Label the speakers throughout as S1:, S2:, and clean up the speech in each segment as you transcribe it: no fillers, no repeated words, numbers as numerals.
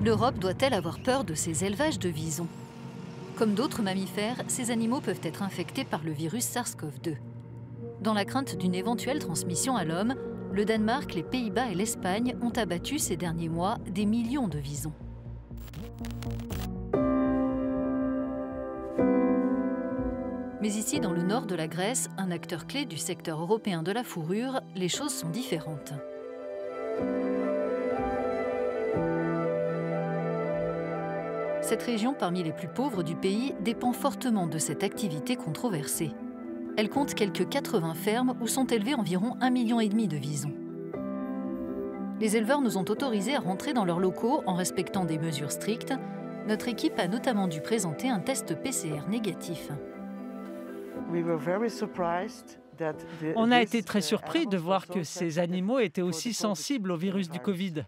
S1: L'Europe doit-elle avoir peur de ces élevages de visons? Comme d'autres mammifères, ces animaux peuvent être infectés par le virus SARS-CoV-2. Dans la crainte d'une éventuelle transmission à l'homme, le Danemark, les Pays-Bas et l'Espagne ont abattu ces derniers mois des millions de visons. Mais ici, dans le nord de la Grèce, un acteur clé du secteur européen de la fourrure, les choses sont différentes. Cette région, parmi les plus pauvres du pays, dépend fortement de cette activité controversée. Elle compte quelques 80 fermes où sont élevés environ 1,5 million de visons. Les éleveurs nous ont autorisés à rentrer dans leurs locaux en respectant des mesures strictes. Notre équipe a notamment dû présenter un test PCR négatif.
S2: On a été très surpris de voir que ces animaux étaient aussi sensibles au virus du Covid.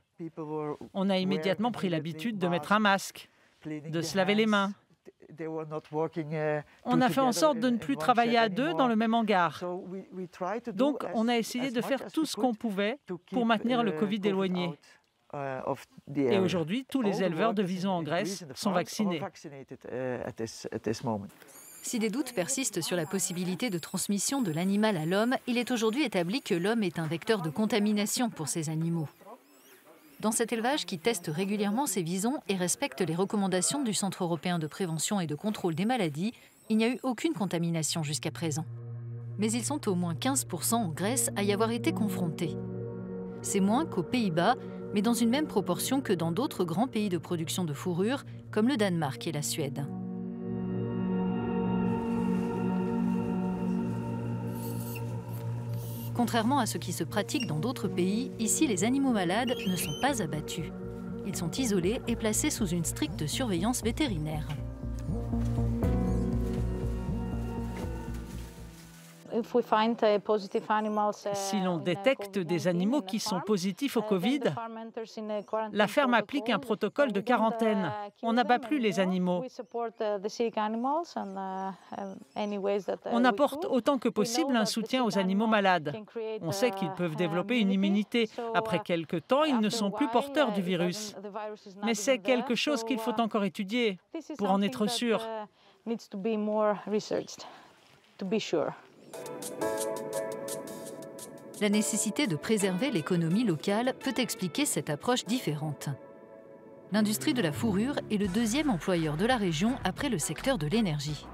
S2: On a immédiatement pris l'habitude de mettre un masque, de se laver les mains. On a fait en sorte de ne plus travailler à deux dans le même hangar. Donc, on a essayé de faire tout ce qu'on pouvait pour maintenir le Covid éloigné. Et aujourd'hui, tous les éleveurs de visons en Grèce sont vaccinés.
S1: Si des doutes persistent sur la possibilité de transmission de l'animal à l'homme, il est aujourd'hui établi que l'homme est un vecteur de contamination pour ces animaux. Dans cet élevage qui teste régulièrement ces visons et respecte les recommandations du Centre européen de prévention et de contrôle des maladies, il n'y a eu aucune contamination jusqu'à présent. Mais ils sont au moins 15% en Grèce à y avoir été confrontés. C'est moins qu'aux Pays-Bas, mais dans une même proportion que dans d'autres grands pays de production de fourrure, comme le Danemark et la Suède. Contrairement à ce qui se pratique dans d'autres pays, ici les animaux malades ne sont pas abattus. Ils sont isolés et placés sous une stricte surveillance vétérinaire.
S2: Si l'on détecte des animaux qui sont positifs au Covid, la ferme applique un protocole de quarantaine. On n'abat plus les animaux. On apporte autant que possible un soutien aux animaux malades. On sait qu'ils peuvent développer une immunité. Après quelque temps, ils ne sont plus porteurs du virus. Mais c'est quelque chose qu'il faut encore étudier pour en être sûr.
S1: La nécessité de préserver l'économie locale peut expliquer cette approche différente. L'industrie de la fourrure est le deuxième employeur de la région après le secteur de l'énergie.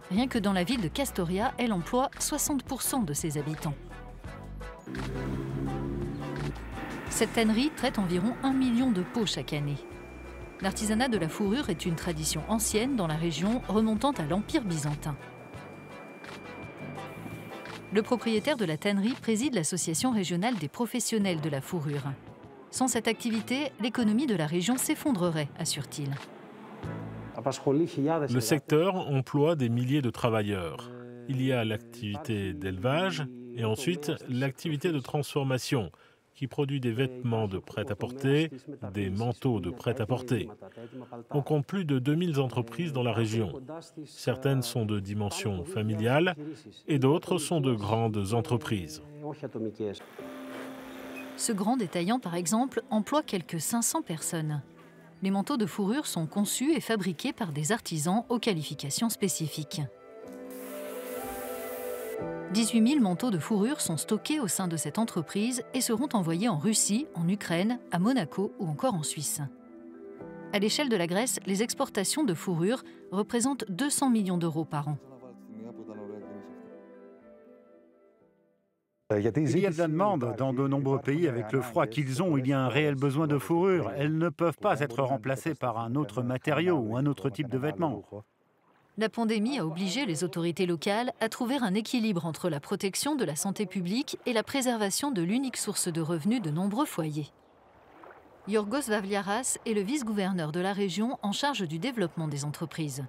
S1: Rien que dans la ville de Kastoria, elle emploie 60% de ses habitants. Cette tannerie traite environ 1 million de peaux chaque année. L'artisanat de la fourrure est une tradition ancienne dans la région remontant à l'Empire byzantin. Le propriétaire de la tannerie préside l'association régionale des professionnels de la fourrure. Sans cette activité, l'économie de la région s'effondrerait, assure-t-il.
S3: Le secteur emploie des milliers de travailleurs. Il y a l'activité d'élevage et ensuite l'activité de transformation qui produit des vêtements de prêt-à-porter, des manteaux de prêt-à-porter. On compte plus de 2000 entreprises dans la région. Certaines sont de dimension familiale et d'autres sont de grandes entreprises.
S1: Ce grand détaillant, par exemple, emploie quelques 500 personnes. Les manteaux de fourrure sont conçus et fabriqués par des artisans aux qualifications spécifiques. 18 000 manteaux de fourrure sont stockés au sein de cette entreprise et seront envoyés en Russie, en Ukraine, à Monaco ou encore en Suisse. À l'échelle de la Grèce, les exportations de fourrure représentent 200 millions d'euros par an.
S4: Il y a de la demande dans de nombreux pays avec le froid qu'ils ont. Il y a un réel besoin de fourrure. Elles ne peuvent pas être remplacées par un autre matériau ou un autre type de vêtements.
S1: La pandémie a obligé les autorités locales à trouver un équilibre entre la protection de la santé publique et la préservation de l'unique source de revenus de nombreux foyers. Yorgos Vavliaras est le vice-gouverneur de la région en charge du développement des entreprises.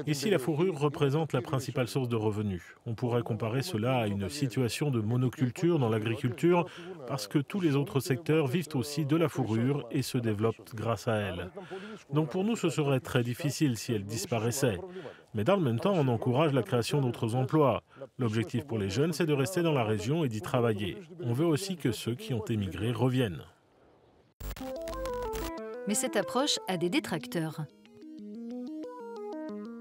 S3: Ici, la fourrure représente la principale source de revenus. On pourrait comparer cela à une situation de monoculture dans l'agriculture, parce que tous les autres secteurs vivent aussi de la fourrure et se développent grâce à elle. Donc pour nous, ce serait très difficile si elle disparaissait. Mais dans le même temps, on encourage la création d'autres emplois. L'objectif pour les jeunes, c'est de rester dans la région et d'y travailler. On veut aussi que ceux qui ont émigré reviennent.
S1: Mais cette approche a des détracteurs.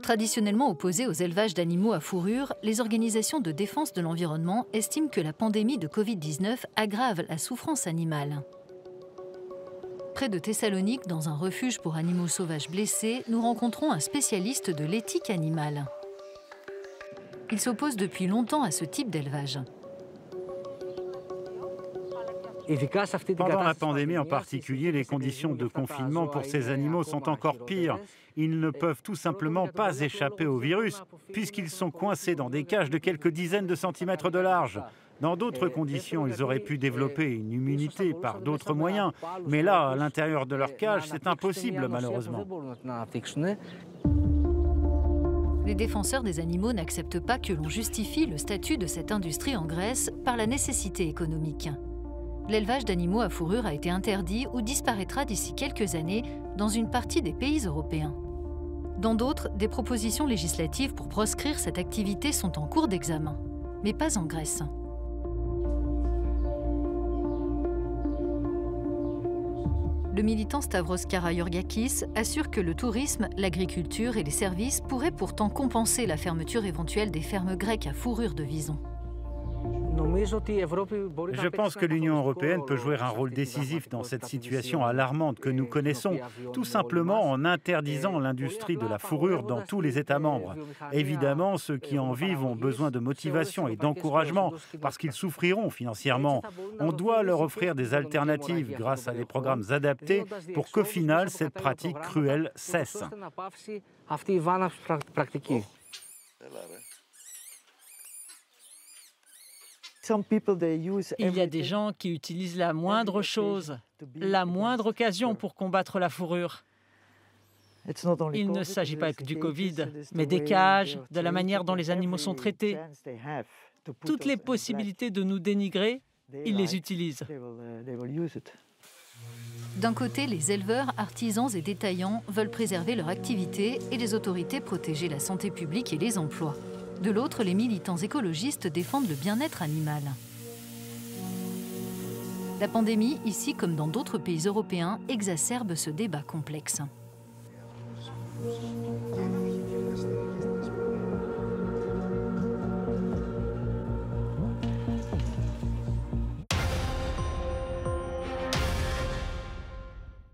S1: Traditionnellement opposées aux élevages d'animaux à fourrure, les organisations de défense de l'environnement estiment que la pandémie de Covid-19 aggrave la souffrance animale. Près de Thessalonique, dans un refuge pour animaux sauvages blessés, nous rencontrons un spécialiste de l'éthique animale. Il s'oppose depuis longtemps à ce type d'élevage.
S4: Pendant la pandémie en particulier, les conditions de confinement pour ces animaux sont encore pires. Ils ne peuvent tout simplement pas échapper au virus, puisqu'ils sont coincés dans des cages de quelques dizaines de centimètres de large. Dans d'autres conditions, ils auraient pu développer une immunité par d'autres moyens, mais là, à l'intérieur de leur cage, c'est impossible malheureusement.
S1: Les défenseurs des animaux n'acceptent pas que l'on justifie le statut de cette industrie en Grèce par la nécessité économique. L'élevage d'animaux à fourrure a été interdit ou disparaîtra d'ici quelques années dans une partie des pays européens. Dans d'autres, des propositions législatives pour proscrire cette activité sont en cours d'examen, mais pas en Grèce. Le militant Stavros Karayorgakis assure que le tourisme, l'agriculture et les services pourraient pourtant compenser la fermeture éventuelle des fermes grecques à fourrure de vison.
S4: Je pense que l'Union européenne peut jouer un rôle décisif dans cette situation alarmante que nous connaissons, tout simplement en interdisant l'industrie de la fourrure dans tous les États membres. Évidemment, ceux qui en vivent ont besoin de motivation et d'encouragement parce qu'ils souffriront financièrement. On doit leur offrir des alternatives grâce à des programmes adaptés pour qu'au final, cette pratique cruelle cesse.
S2: Il y a des gens qui utilisent la moindre chose, la moindre occasion pour combattre la fourrure. Il ne s'agit pas que du Covid, mais des cages, de la manière dont les animaux sont traités. Toutes les possibilités de nous dénigrer, ils les utilisent.
S1: D'un côté, les éleveurs, artisans et détaillants veulent préserver leur activité et les autorités protéger la santé publique et les emplois. De l'autre, les militants écologistes défendent le bien-être animal. La pandémie, ici comme dans d'autres pays européens, exacerbe ce débat complexe.